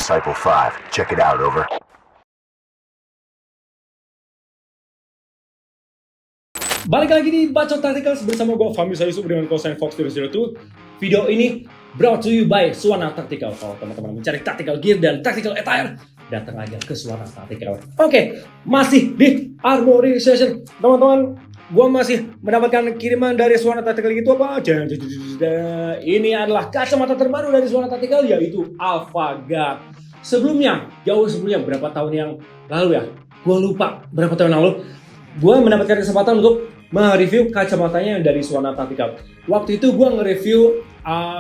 Disciple 5. Check it out, over. Balik lagi di Bacot Tacticals bersama gue Fahmi Sayusuf dengan callsign Fox002. Video ini brought to you by Suwana Tactical. Kalau teman-teman mencari tactical gear dan tactical attire, datang aja ke Suwana Tactical. Oke, masih di Armory Session. Teman-teman, gue masih mendapatkan kiriman dari Suwana Tactical gitu apa? Ini adalah kacamata terbaru dari Suwana Tactical, yaitu Alpha Guard. Sebelumnya, jauh sebelumnya, berapa tahun yang lalu ya? Gue lupa berapa tahun yang lalu. Gue mendapatkan kesempatan untuk mereview kacamatanya dari Suwana Tactical. Waktu itu gue nge-review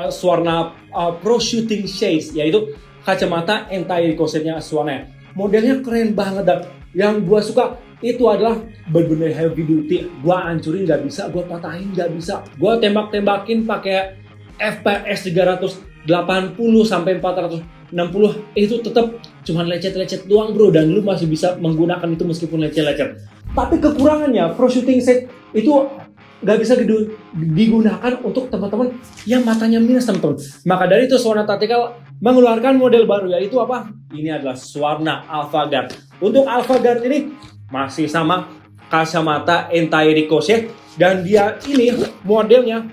Suwana Pro Shooting Shades, yaitu kacamata anti-recoilnya Suwana. Modelnya keren banget, dan yang gue suka itu adalah bener-bener heavy duty. Gue hancurin gak bisa, gue patahin gak bisa, gue tembak-tembakin pakai FPS 380 sampai 460 itu tetap cuma lecet-lecet doang bro, dan lu masih bisa menggunakan itu meskipun lecet-lecet. Tapi kekurangannya Pro Shooting Set itu gak bisa digunakan untuk teman-teman yang matanya minus, teman-teman. Maka dari itu Suwana Tactical mengeluarkan model baru, yaitu apa? Ini adalah Suwana Alpha Guard. Untuk Alpha Guard ini masih sama kacamata anti-ricochet, dan dia ini modelnya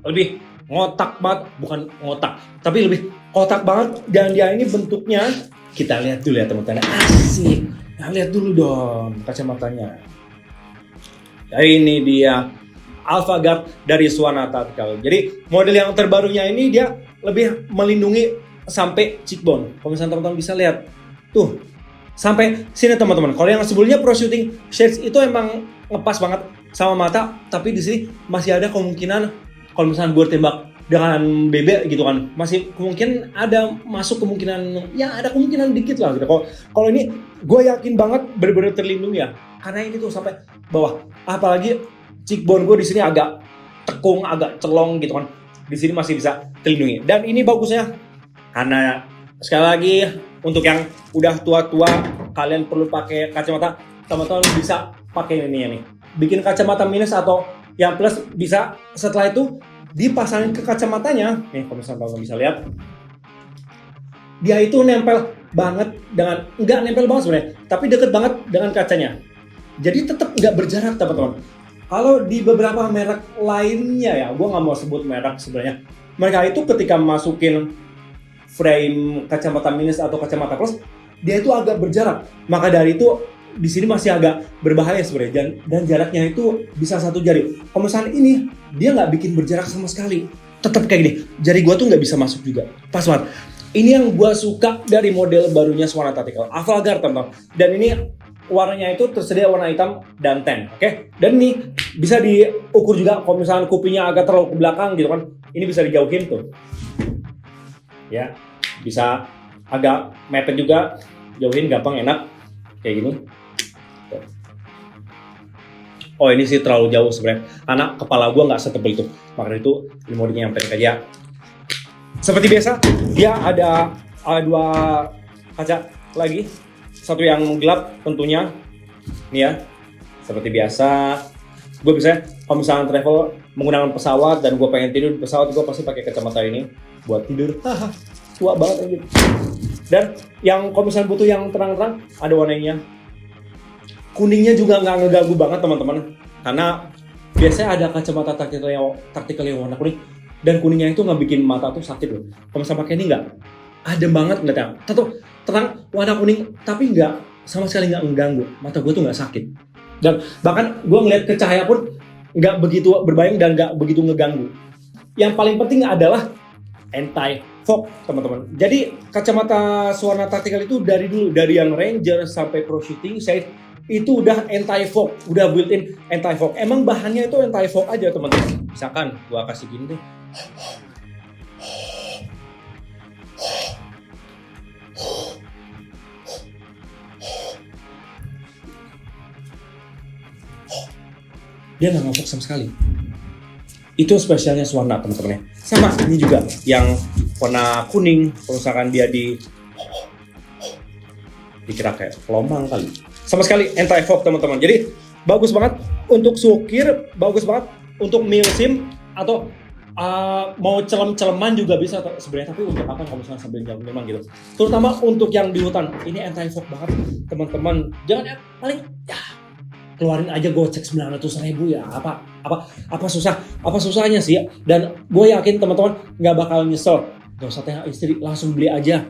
lebih ngotak banget, bukan ngotak, tapi lebih kotak banget. Dan dia ini bentuknya, kita lihat dulu ya teman-teman. Asik. Nah, lihat dulu dong kacamatanya. Ini dia Alpha Guard dari Suwana Tactical. Jadi model yang terbarunya ini dia lebih melindungi sampai cheekbone. Kalau misalnya teman-teman bisa lihat tuh sampai sini teman-teman. Kalau yang sebelumnya Pro Shooting Shades itu emang ngepas banget sama mata, tapi di sini masih ada kemungkinan kalau misalnya gue tembak dengan bebek gitu kan, masih kemungkinan ada masuk kemungkinan, ya ada kemungkinan dikit lah gitu. Kalau ini gue yakin banget benar-benar terlindungi ya, karena ini tuh sampai bawah. Apalagi cheekbone gue di sini agak tekung, agak celong gitu kan. Di sini masih bisa terlindungi. Dan ini bagusnya karena sekali lagi untuk yang udah tua-tua, kalian perlu pakai kacamata, teman-teman bisa pakai ini ya nih. Bikin kacamata minus atau yang plus bisa, setelah itu dipasangin ke kacamatanya. Nih kalau misalnya kalian bisa lihat, dia itu nempel banget dengan, nggak nempel banget sebenarnya, tapi deket banget dengan kacanya. Jadi tetap nggak berjarak teman-teman. Kalau di beberapa merek lainnya ya, gue nggak mau sebut merek sebenarnya, mereka itu ketika masukin frame kacamata minus atau kacamata plus, dia itu agak berjarak. Maka dari itu di sini masih agak berbahaya sebenarnya, dan jaraknya itu bisa 1 jari. Kalau misalnya ini dia nggak bikin berjarak sama sekali, tetap kayak gini, jari gue tuh nggak bisa masuk juga, pas banget. Ini yang gue suka dari model barunya Suwana Tactical Alpha Guard teman-teman. Dan ini warnanya itu tersedia warna hitam dan tan, oke? Dan ini bisa diukur juga kalau misalnya kupingnya agak terlalu ke belakang gitu kan, ini bisa dijauhin tuh, ya bisa agak mepet juga, jauhin gampang, enak kayak gini. Oh ini sih terlalu jauh sebenarnya, karena kepala gue nggak setebal itu, makanya itu ini modenya yang pendek aja. Seperti biasa dia ada 2 kaca lagi, satu yang gelap tentunya, nih ya. Seperti biasa, gue bisa kalau misalnya travel menggunakan pesawat dan gue pengen tidur di pesawat, gue pasti pakai kacamata ini buat tidur. Tua banget aja. Dan yang kalau misalnya butuh yang terang-terang, ada warnanya. Kuningnya juga nggak ngeganggu banget teman-teman, karena biasanya ada kacamata tactical yang warna kuning, dan kuningnya itu nggak bikin mata tuh sakit loh. Kalau misalnya pakai ini nggak, adem banget ngeliatnya, tetap terang warna kuning, tapi nggak sama sekali nggak mengganggu mata gue tuh, nggak sakit. Dan bahkan gue ngeliat ke cahaya pun nggak begitu berbayang dan nggak begitu ngeganggu. Yang paling penting adalah anti-fog teman-teman. Jadi kacamata Suwana Tactical itu dari dulu, dari yang Ranger sampai Pro Shooting Shade itu udah anti-fog, udah built-in anti-fog. Emang bahannya itu anti-fog aja teman-teman. Misalkan gua kasih gini deh, dia nggak ngefog sama sekali. Itu spesialnya Suwana teman-teman ya. Sama ini juga yang warna kuning, kalau misalkan dia dikira kayak gelombang kali. Sama sekali anti-fog teman-teman. Jadi bagus banget untuk sukir, bagus banget untuk milsim atau mau celem-celeman juga bisa sebenarnya, tapi untuk apa kalau misalnya sambil jalan memang gitu. Terutama untuk yang di hutan, ini anti fog banget teman-teman. Jangan paling ya keluarin aja gocek 900.000 ya, apa susahnya sih ya? Dan gue yakin teman-teman nggak bakal nyesel. Gak usah tanya istri, langsung beli aja.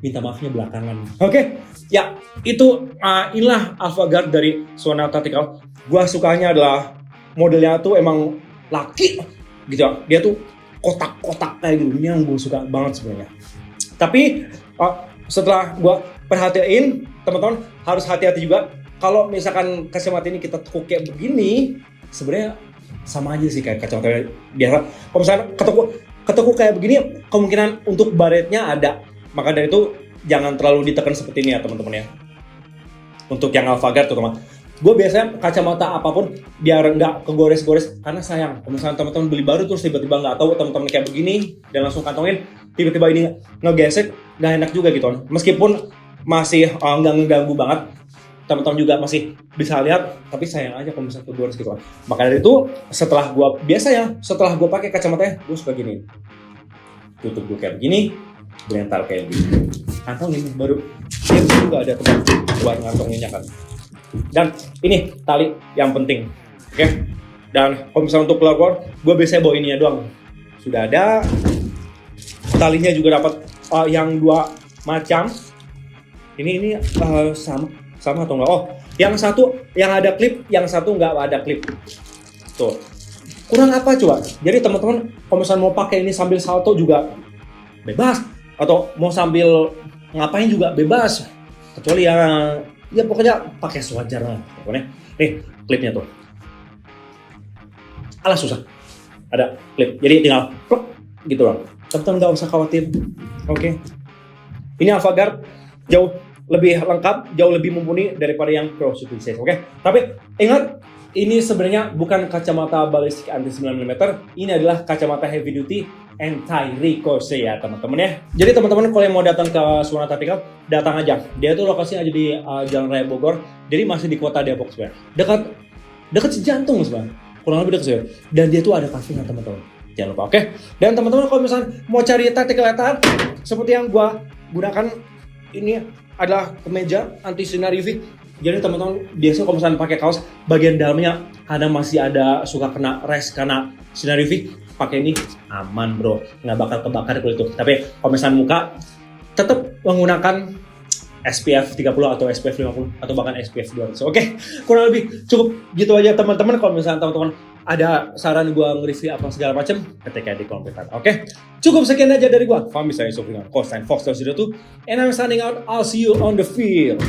Minta maafnya belakangan. Oke, ya itu inilah AlphaGuard dari Swana Tactical. Gue sukanya adalah modelnya tuh emang laki gitu. Dia tuh kotak-kotak kayak gitu. Ini yang gue suka banget sebenarnya. Tapi setelah gue perhatiin, teman-teman harus hati-hati juga. Kalau misalkan kacamata ini kita tekuk kayak begini, sebenarnya sama aja sih kayak kacamata biasa. Kalau misalnya ketekuk kayak begini, kemungkinan untuk baretnya ada. Maka dari itu jangan terlalu ditekan seperti ini ya teman-teman ya. Untuk yang AlphaGuard terutama. Gue biasanya kacamata apapun biar nggak kegores-gores, karena sayang. Kalau misalnya teman-teman beli baru terus tiba-tiba nggak tahu teman-teman kayak begini dan langsung kantongin, tiba-tiba ini ngegesek, nggak enak juga gitu. Meskipun masih nggak ngeganggu banget, teman-teman juga masih bisa lihat, tapi sayang aja kalau misalnya kegores gitu. Maka dari itu setelah gue pakai kacamatanya, gue suka gini. Tutup gue kayak begini, berental kayak gini. Kantongin baru dia juga ada tempat buat ngantonginnya kan. Dan ini tali yang penting, oke? Dan kalau misalnya untuk keluar, gue biasanya bawa ininya doang. Sudah ada talinya juga dapat yang 2 macam. Ini sama atau enggak? Oh, yang satu yang ada klip, yang satu nggak ada klip. Tuh, kurang apa coba? Jadi teman-teman kalau misalnya mau pakai ini sambil salto juga bebas, atau mau sambil ngapain juga bebas, kecuali ya pokoknya pakai sewajarnya pokoknya. Nih klipnya tuh, alah susah, ada klip, jadi tinggal plek gitu loh. Teman-teman nggak usah khawatir, oke? Ini AlphaGuard jauh lebih lengkap, jauh lebih mumpuni daripada yang Pro Shooting Safe, oke? Tapi ingat, ini sebenarnya bukan kacamata balistik anti 9mm, ini adalah kacamata heavy duty anti-ricochet ya teman-teman ya. Jadi teman-teman kalau yang mau datang ke Swana Tactical, datang aja. Dia tuh lokasinya aja di Jalan Raya Bogor, jadi masih di kota Depok sebenarnya. Dekat sejantung sebenarnya, kurang lebih dekat sih. Dan dia tuh ada cafe-nya teman-teman. Jangan lupa, oke? Dan teman-teman kalau misalnya mau cari tactical attire seperti yang gua gunakan, ini adalah kemeja anti sinar UV. Jadi teman-teman biasanya kalau misalnya pakai kaos, bagian dalamnya kadang masih ada suka kena res karena sinar UV. Pakai ini aman bro, nggak bakal kebakar kulit itu. Tapi kalau misalnya muka, tetap menggunakan SPF 30 atau SPF 50 atau bahkan SPF 200. Oke, kurang lebih cukup gitu aja teman-teman. Kalau misalnya teman-teman ada saran gue nge-review apa segala macam, ketika di komentar. Oke, cukup sekian aja dari gue. Fahmi saya Yusuf dengan Cosine Fox 02, and I'm signing out. I'll see you on the field.